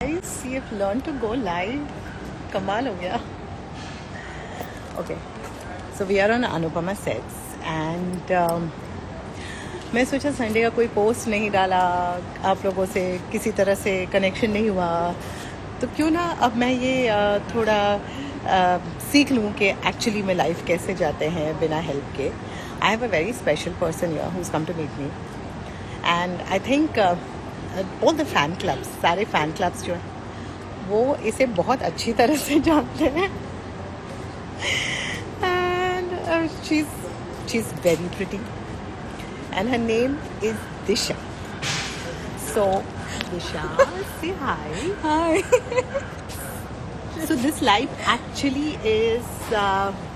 guys, you've learned to go live. कमाल हो गया. Okay, so we are on Anupama sets and मैं सोचा संडे का कोई पोस्ट नहीं डाला, आप लोगों से किसी तरह से कनेक्शन नहीं हुआ, तो क्यों ना अब मैं ये थोड़ा सीख लूँ कि एक्चुअली में लाइफ कैसे जाते हैं बिना हेल्प के. I have a very special person here who is come to meet me and I think all the fan clubs, सारे फैन क्लब्स जो हैं वो इसे बहुत अच्छी तरह से जानते हैं. And she is very pretty and her name is Disha. So Disha, say hi. Hi. So this live actually is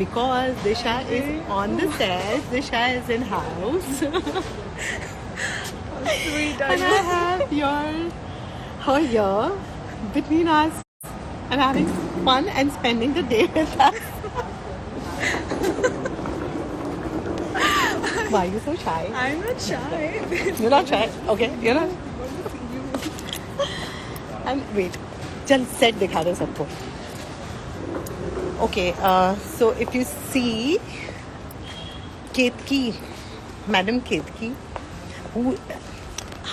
because Disha is on the set. Disha is in house. Sweet. And I have her here between us and having fun and spending the day with us. Why are you so shy? I'm not shy. You're not shy? Okay, you're not. And wait, चल set दिखा दो सबको. Okay, so if you see Ketki, Madam Ketki,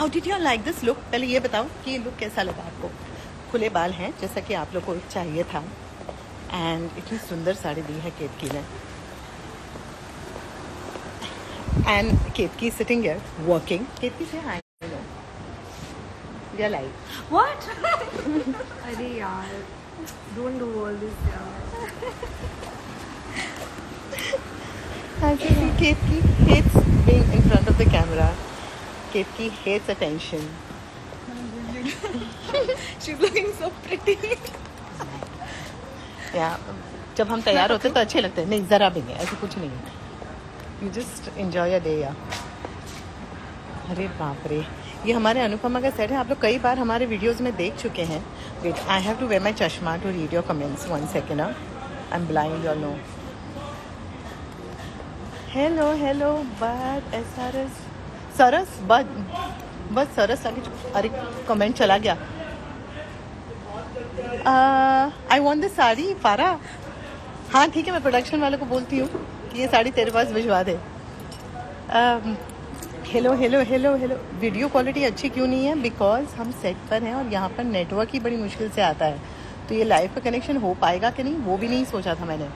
how did you like this look? पहले ये बताओ कि ये look कैसा लगा आपको. खुले बाल हैं जैसा कि आप लोग को चाहिए था एंड इतनी सुंदर साड़ी दी है केतकी ने. And Ketki is sitting here working. Ketki, say hi. We are live. What? अरे यार, don't do all this यार. As you see, Ketki hates being in front of the camera. Ketki hates attention. She's looking so pretty. Yeah. जब हम तैयार होते हैं तो अच्छे लगते हैं. नहीं, ज़रा भी नहीं, ऐसा कुछ नहीं है. You just enjoy your day, yeah. अरे बाप रे, ये हमारे अनुपमा का सेट है. आप लोग कई बार हमारे वीडियोस में देख चुके हैं. Wait, I have to wear my चश्मा to read your comments. 1 second. I am blind, you know. Hello hello but SRS सरस बस सरस आगे. अरे कमेंट चला गया. आई वांट दिस साड़ी फारा. हाँ ठीक है, मैं प्रोडक्शन वाले को बोलती हूँ कि ये साड़ी तेरे पास भिजवा दे. Hello hello hello hello. Video quality अच्छी क्यों नहीं है? बिकॉज हम सेट पर हैं और यहाँ पर नेटवर्क ही बड़ी मुश्किल से आता है. तो ये लाइव का कनेक्शन हो पाएगा कि नहीं वो भी नहीं सोचा था मैंने.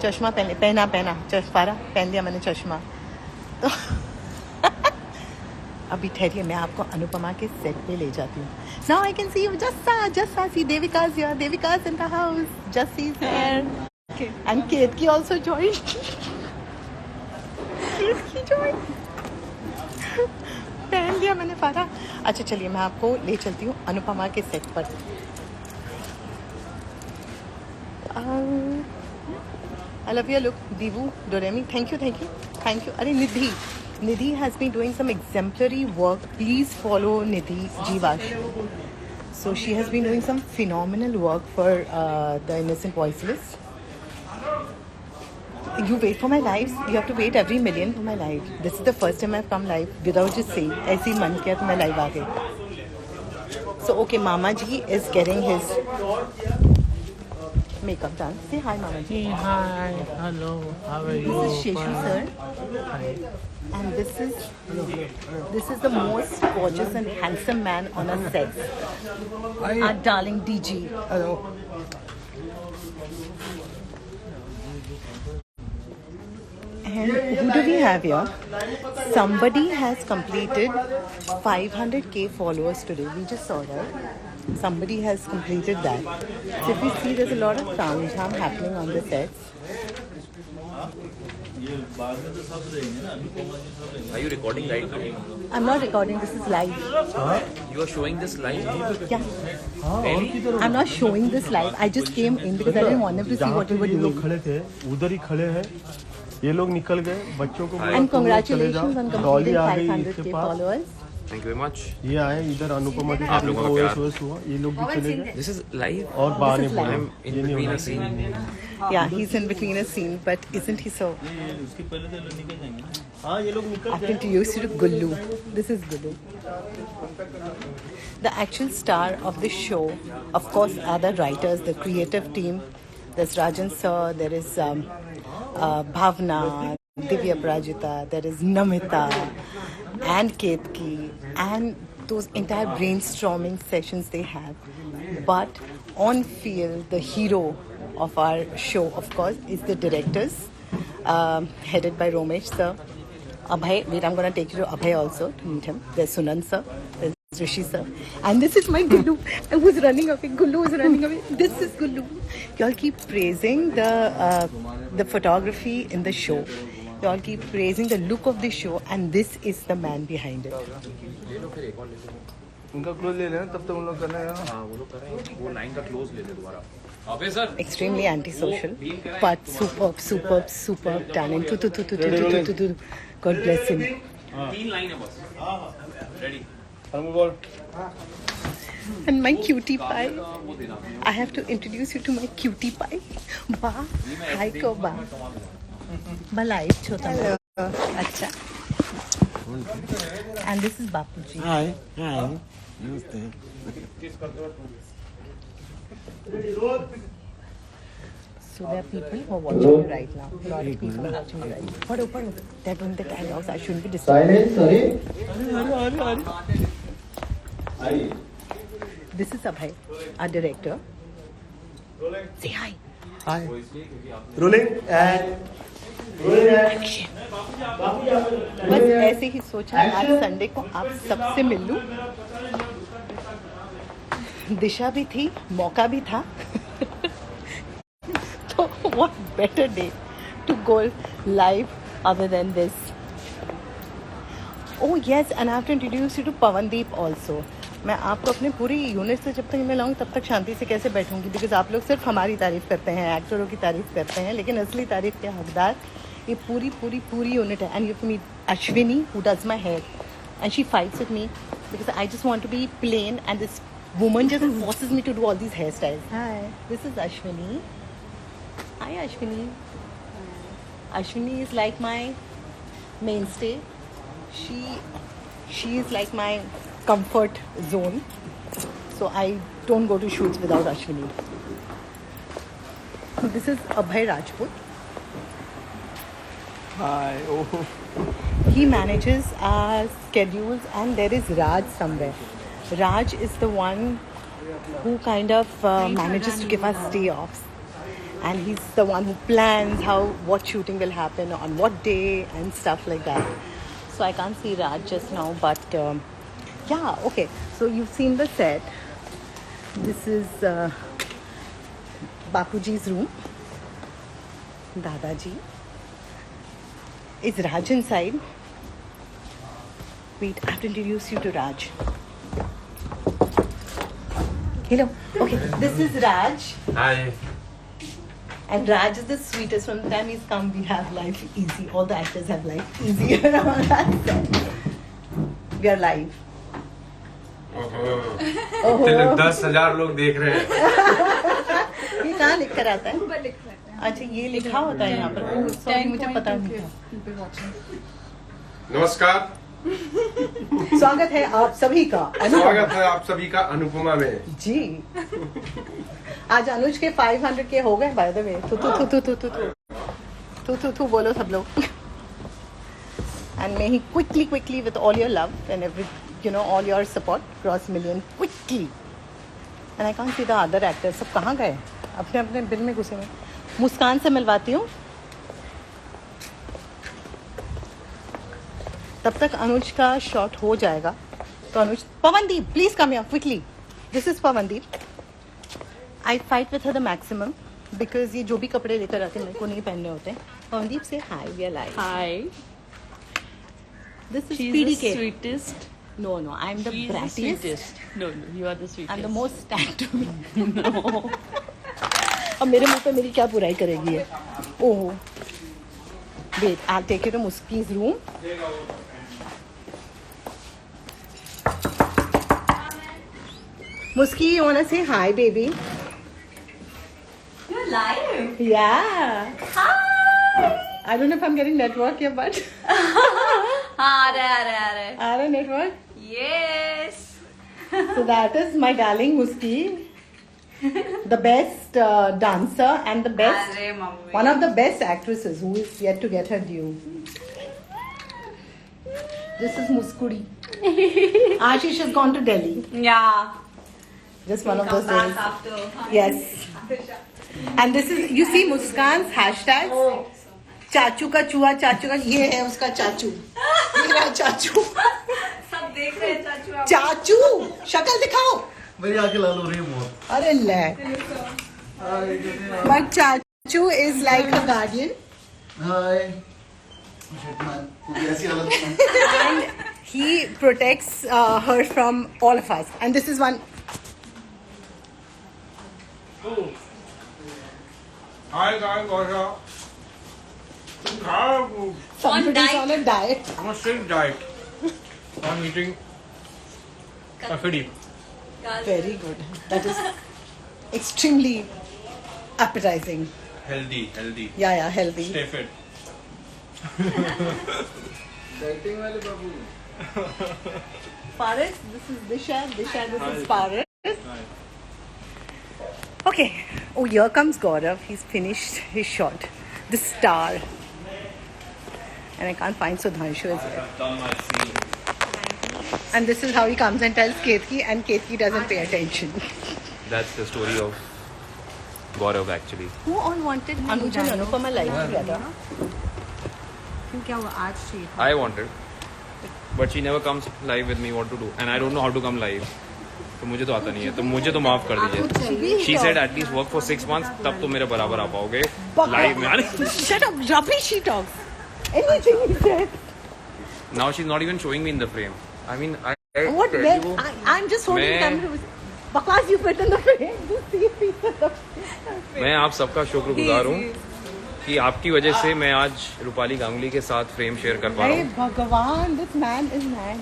चश्मा पहना फारा पहन लिया मैंने चश्मा. तो अभी ठहरिए, मैं आपको अनुपमा के सेट पे ले जाती हूँ. Now I can see you. Just see देविका's here. Devika's in the house. Just is here. Okay. And Ketki also joined. Ketki joined. पहन लिया मैंने फारा. अच्छा चलिए, मैं आपको ले चलती हूँ अनुपमा के सेट पर. I love your look, Divu, Doremi. Thank you. अरे Nidhi has been doing some exemplary work. Please follow Nidhi Jivash. So she has been doing some phenomenal work for the Innocent Voiceless. You wait for my lives. You have to wait every million for my live. This is the first time I've come live without just saying. ऐसे ही मन किया तो मैं live आ गई. So okay, Mama Ji is getting his makeup done. Say hi, Mama Ji. Hey, hi, hello, how are you? This is Sheshu sir, Hi. and this is the most gorgeous and handsome man on our set. Our darling DG. Hello. And who do we have here? Somebody has completed 500k followers today. We just saw that. Somebody has completed that. So if you see, there's a lot of sound happening on the sets. Are you recording right now? I'm not recording. This is live. You are showing this live? Yeah. I'm not showing this live. I just came in because I didn't want them to see what we were ये लोग doing. खड़े थे, उधर ही खड़े हैं. ये लोग निकल गए, बच्चों को बोला, And तुम लोग चले congratulations on जाओ. डॉली completing आ गई इसके 500k pass. followers. Thank you very much. ये आए इधर अनुपमा के आप साथ लोगों का इनको प्यार। OS हुआ. ये लोग भी चले गए This is live. और बाहर This is नहीं बोला. I'm in ये नहीं between होना a scene. Yeah, he's in between a scene, but isn't he so? हाँ ये लोग निकल I've introduced you to Gullu. This is Gullu. The actual star of the show, of course, are the writers, the creative team. There's Rajan sir, there is Bhavna, Divya Prajita, there is Namita, and Ketki, and those entire brainstorming sessions they have. But on field, the hero of our show, of course, is the directors, headed by Romesh sir. Abhay, wait, I'm going to take you to Abhay also to meet him. There's Sunan sir, there's Rishi sir. And this is my Gullu. I was running away. Gullu was running away. This is Gullu. Y'all keep praising the photography in the show. Y'all keep praising the look of the show, and this is the man behind it. उनका close ले लेना तब तक उन लोग करना है हाँ वो लोग कर रहे हैं वो लाइन का क्लोज ले ले दोबारा अबे sir Extremely antisocial, but superb talent. God bless him. 3 line है बस ready And my cutie pie. I have to introduce you to my cutie pie. Ba, hi ko ba. Balai chota. Acha. And this is Bapuji. Hi. Namaste. So there are people who are watching you right now. A lot of people are watching you right now. Pado. They're doing the dialogues. I shouldn't be disturbed. Silence, sorry. This is Abhay, our director. Say hi. Hi. Rolling and Action. बस ऐसे ही सोचा आज Sunday को आप सबसे मिल लूं. दिशा भी थी, मौका भी था. So what better day to go live other than this? Oh yes, and I have to introduce you to Pawandeep also. मैं आपको अपने पूरी यूनिट से जब तक मैं लाऊं तब तक शांति से कैसे बैठूंगी, बिकॉज आप लोग सिर्फ हमारी तारीफ करते हैं, एक्टरों की तारीफ करते हैं, लेकिन असली तारीफ के हकदार ये पूरी यूनिट है. And you meet Ashwini who does my hair and she fights with me because I just want to be plain and this woman just forces me to do all these hairstyles. Hi, this is Ashwini. Hi Ashwini. Ashwini is like my mainstay. She is like my comfort zone. So I don't go to shoots without Ashwini. This is Abhay Rajput. Hi. Oh. He manages our schedules, and there is Raj somewhere. Raj is the one who kind of manages to give us day offs, and he's the one who plans what shooting will happen on what day and stuff like that. So I can't see Raj just now, but yeah, okay. So you've seen the set. This is Bapuji's room. Dadaji. Is Raj inside? Wait, I have to introduce you to Raj. Hello. Okay, this is Raj. Hi. And Raj is the sweetest. From the time he's come, we have life easy. All the actors have life easier on that set. We are live. इतने लोग 10,000 लोग देख रहे हैं. ये कहाँ लिख कर आता है? अच्छा, ये लिखा होता है यहाँ पर. ओह, sorry, मुझे पता नहीं था. नमस्कार. स्वागत है आप सभी का. स्वागत है आप सभी का अनुपमा में. जी. आज अनुज के 500 के हो गए बाय द वे. तू बोलो सब लोग. And may he quickly with all your love and all your support cross million quickly. And I can't see the other actors. सब कहाँ गए? अपने बिल में घुसे हुए. मुस्कान से मिलवाती हूँ. तब तक अनुज का शॉट हो जाएगा. तो Anuj, Pawandeep, please come here quickly. This is Pawandeep. I fight with her the maximum because ये जो भी कपड़े लेकर आते हैं मेरे को नहीं पहनने होते. पवनदीप से hi, we are live. Hi. This is She's PDK. the sweetest. No, I am the She's the brattiest. sweetest. No, you are the sweetest. And the most stand. No. अब मेरे मुंह पे मेरी क्या बुराई करेगी ये? ओह. Wait, I'll take you to Muski's room. Muski, you wanna say hi, baby? You're live. Yeah. Hi. I don't know if I'm getting network here, but आ रहा है. are network? Yes. So that is my darling Muski, the best dancer and the best, अरे mummy one of the best actresses who is yet to get her due. This is Muskudi. Ashish has gone to Delhi. yeah Just one of those come days. back after Yes. And this is, you see Muskan's hashtags. चाचू का चूहा, चाचू का, ये है उसका चाचू, मेरा चाचू, सब देख रहे हैं चाचू आप चाचू शक्ल दिखाओ. मेरी आंखें लाल हो रही है बहुत. अरे ले. But चाचू is like a guardian. Hi. Shit man. ऐसी हालत में. And he protects her from all of us. And this is one. Hi guys, what's up? Somebody's on a diet. I'm on a strict diet. I'm eating kafidi. Very good. That is extremely appetizing. Healthy. Yeah, healthy. Stay fit. Paris, this is Disha. Disha, this is Paris. Okay. Oh, here comes Gaurav. He's finished his shot. The star. And I can't find Sudhanshu as well. Done my scene. And this is how he comes and tells Ketki, and Ketki doesn't pay attention. That's the story of Gaurav actually. Who all wanted Anuj and Anupama live together? क्यों क्या हुआ आज she I wanted, but she never comes live with me. What to do? And I don't know how to come live. तो मुझे तो आता नहीं है, तो मुझे तो माफ कर दीजिए. She said at least work for 6 months, तब तो मेरे बराबर आ पाओगे live में आने. Shut up, rubbish she talks. Anything he said. Now she's not even showing me in the frame. I mean, I What tell then? you, I'm just holding the मैं- camera. Because you fit in the frame. Just see if he's in the frame. मैं आप सबका शुक्रगुजार हूँ कि आपकी वजह से मैं आज रूपाली गांगुली के साथ फ्रेम शेयर कर पा रहा Hey हूँ. Bhagavan, this man is mad.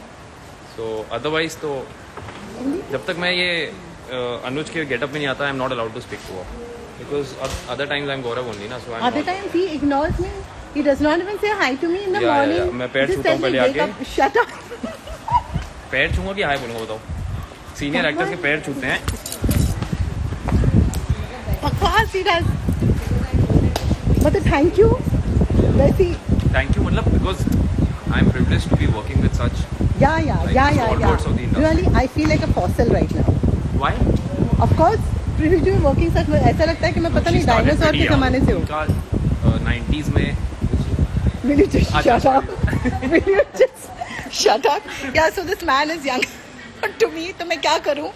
So otherwise तो जब तक मैं ये अनुज के गेटअप में नहीं आता, I am not allowed to speak to her, because other times I am Gaurav only ना. So Other times he ignores me. He does not even say hi to me in the Yeah, morning. yeah. मैं पैर He just छूता हूँ tells me, पहले "Wake आके." up." Shut up. पैर छूंगा कि हाय बोलूंगा बताओ. सीनियर एक्टर्स के पैर छूते हैं. Bhagwan, he does. But thank you. Let's see. Thank you मतलब because I am privileged to be working with such. Yeah. stalwarts of the industry. Really, I feel like a fossil right now. Why? Of course, privileged to be working such. ऐसा लगता है कि मैं पता नहीं dinosaur के जमाने से हूँ. 90s में. Will you just shut up? Will you just shut up? Yeah, so this man is young to me, तो मैं क्या करूँ?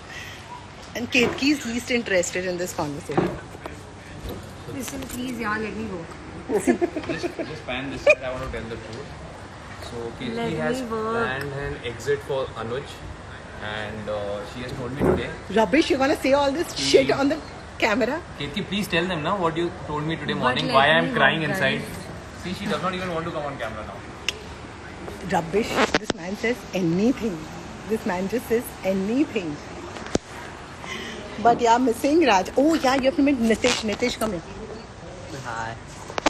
And Ketki is least interested in this conversation. listen please यार let me go Just pan this side. I want to tell the truth. So Kirti Let has me work. planned an exit for Anuj, and she has told me today. Rubbish, you're gonna say all this shit on the camera? Kirti, please tell them now what you told me today But morning. let Why I am me crying work, inside. guys. See, she does not even want to come on camera now. Rubbish. This man says anything. This man just says anything. But yeah, missing Raj. Oh yeah, you have to meet Nitesh. Nitesh, come here. Hi.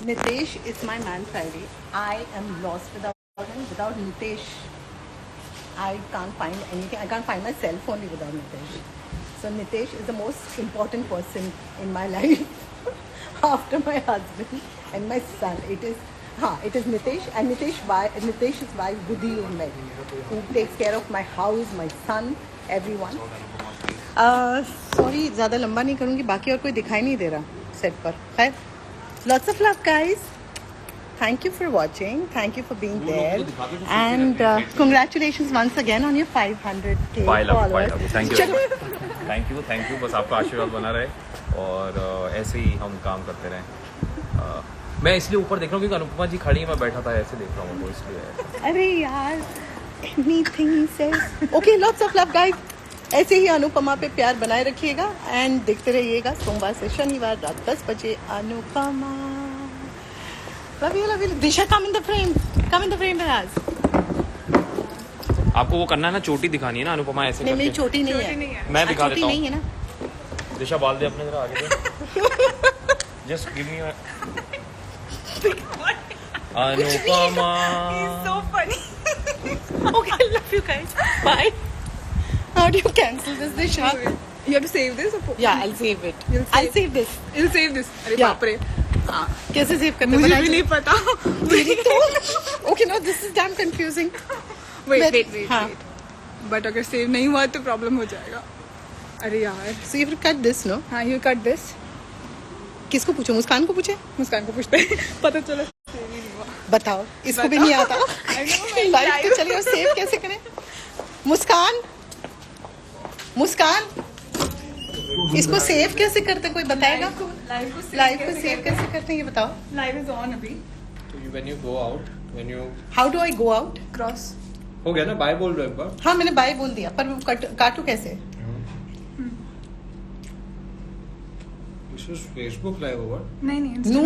Nitesh is my man Friday. I am lost without him. Without Nitesh, I can't find anything. I can't find my cell phone without Nitesh. So Nitesh is the most important person in my life after my husband and my son. It is Nitesh and Nitesh's wife Budhi who takes care of my house, my son, everyone. Sorry, ज़्यादा लंबा नहीं करूँगी. बाकी और कोई दिखाई नहीं दे रहा सेट पर. खैर, lots of love, guys. Thank you for watching. Thank you for being there. And congratulations once again on your 500k followers. Thank you. चलो. Thank you. बस आपका आशीर्वाद बना रहे और ऐसे ही हम काम करते रहें. मैं इसलिए ऊपर देख रहा हूँ क्योंकि अनुपमा जी खड़ी है, मैं बैठा था ऐसे देख रहा हूँ, तो इसलिए. अरे यार, anything he says. Okay, lots of love, guys. ऐसे ही अनुपमा पे प्यार बनाए रखिएगा एंड देखते रहिएगा सोमवार से शनिवार रात 10 बजे Anupama. Love you. Disha, come in the frame. Come in the frame, Raz. आपको वो करना है ना, चोटी दिखानी है ना अनुपमा ऐसे नहीं, मेरी करके. छोटी नहीं है. मैं दिखा छोटी देता नहीं है हूँ. ना. दिशा बाल दे अपने जरा आगे दे. Just give me Anupama. So funny. Okay, love you guys. Bye. How do you cancel this, Disha? You have to save this. Or Yeah, I'll save it. You'll I'll save this. You'll save this. अरे Yeah. बाप रे. हाँ. कैसे save करते मुझे हैं? भी नहीं पता. मेरी तो. Okay, no, this is damn confusing. Wait. हाँ. But अगर save नहीं हुआ तो problem हो जाएगा. अरे यार. So you have to cut this, no? हाँ, you cut this. किसको पूछो? मुस्कान को पूछे? मुस्कान को पूछते हैं. पता चला save ही नहीं हुआ. बताओ, इसको भी नहीं आता. I know, मैं लाइफ तो चलिए, सेव कैसे करें? मुस्कान, इसको सेव कैसे करते कोई बताएगा? लाइफ को सेव कैसे करते हैं ये बताओ. Live is on अभी. When you go out, when you How do I go out? Cross. हो गया ना बाय बोल दो एक बार. हाँ मैंने बाय बोल दिया पर वो काटू कैसे? This is Facebook live over. नहीं No,